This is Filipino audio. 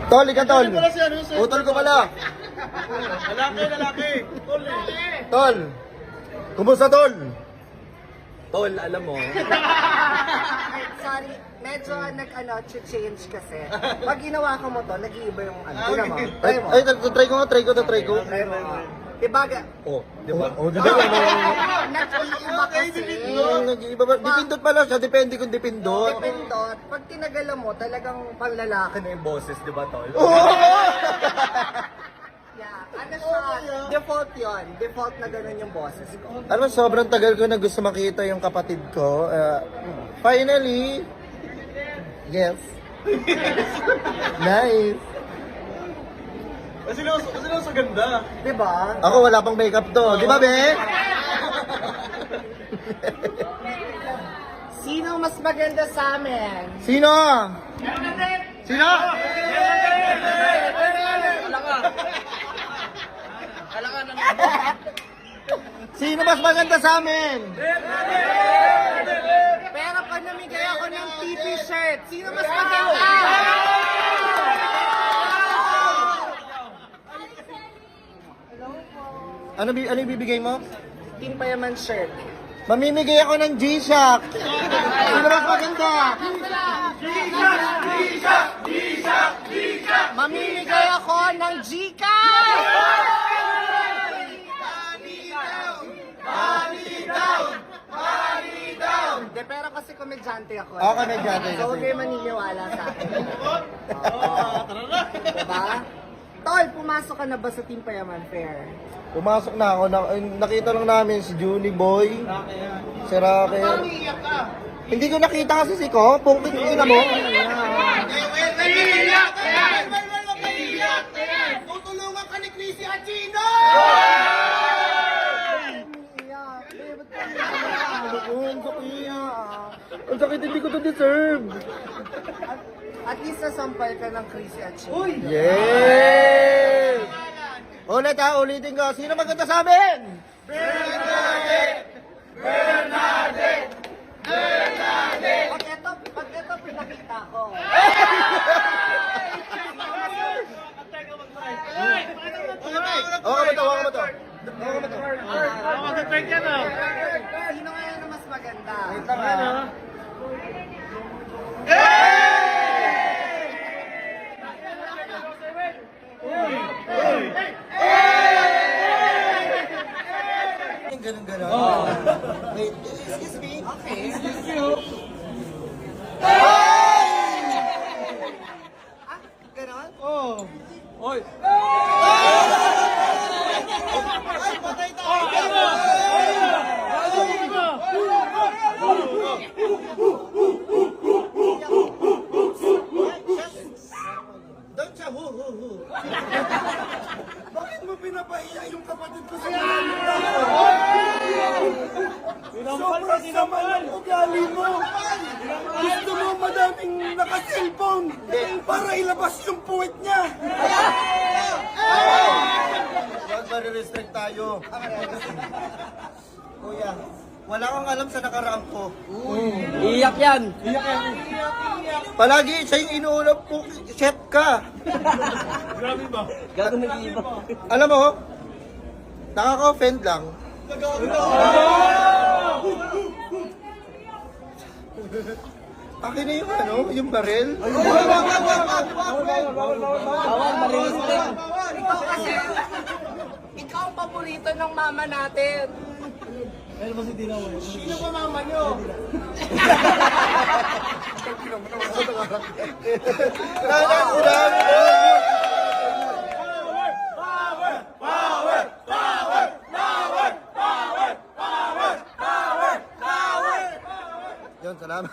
Tol, ika tol. Utol ko pala. Lalaki. Tol. Kumusta tol? Tol, alam mo. Sorry, medyo change kasi. Pag ginawa ko mo to, nag-iiba yung ano. Tira mo. Try mo. Ay, try ko. Try mo. Diba? Oh, di ba? Oh, di ba? Nag-iiba kasi. Nag-iiba ba? Dipindot pala siya. Depende kung dipindot. Dependot. Pag tinagalan mo, talagang panglalaki na yung boses, di ba, tol? Yeah, ano siya? Default yun. Default na ganun yung boses ko. Alam mo, sobrang tagal ko na gusto makita yung kapatid ko. Finally, yes. Nice. Kasi sa ganda. Diba? Ako wala pang makeup to. Di ba, be? Sino mas maganda sa amin? Sino? Sino? Sino mas maganda sa amin? Pero pag namigay ako ng TP shirt, sino mas maganda? Ano ibibigay mo? Team Payaman shirt. Mamimigay ako ng G-Shock. Sino mas maganda? Mamimigay ako ng Gcash! Hindi, pero kasi komedyante ako. Ako komedyante So, huwag kasi. kayo maniniwala sa akin. Diba? Tol, pumasok ka na ba sa Team Payaman Fair? Pumasok na ako. Nakita lang namin si Junie Boy. Si Raquel. Hindi ko nakita kasi si Ko. Pungkit ko na mo. Tutulungan ka ni Chrissy Aquino! Ang sakit, hindi ko to deserve. At least nasampal ka ng Chrissy at Chino. Yes! Ulit ha, ulitin ko. Sino maganda sa amin? Pag ito pinakita ko. Hawakan mo to, hawakan mo to. Sino nga yung mas maganda? Wait lang ha. Ganun. Wait, excuse me. Okay. Ganon? Oy! Don't siya, hu. Bakit mo pinapahiya yung kapatid ko sa mga sobrang sama ng ugali mo. Gusto mo madaming naka-cellphone para ilabas yung puwet niya. Huwag ma-restrict tayo. Kuya, wala kang alam sa nakaraan ko. Iyak yan. Palagi siya yung inuulam ko, chef ka. Gago nag-iiba. Alam mo, nakaka-offend lang. Akin na yung yung baril. Bawal, marinisip. Ikaw kasi, ikaw ang paborito ng mama natin. Sino ba mama nyo? Yun, salamat.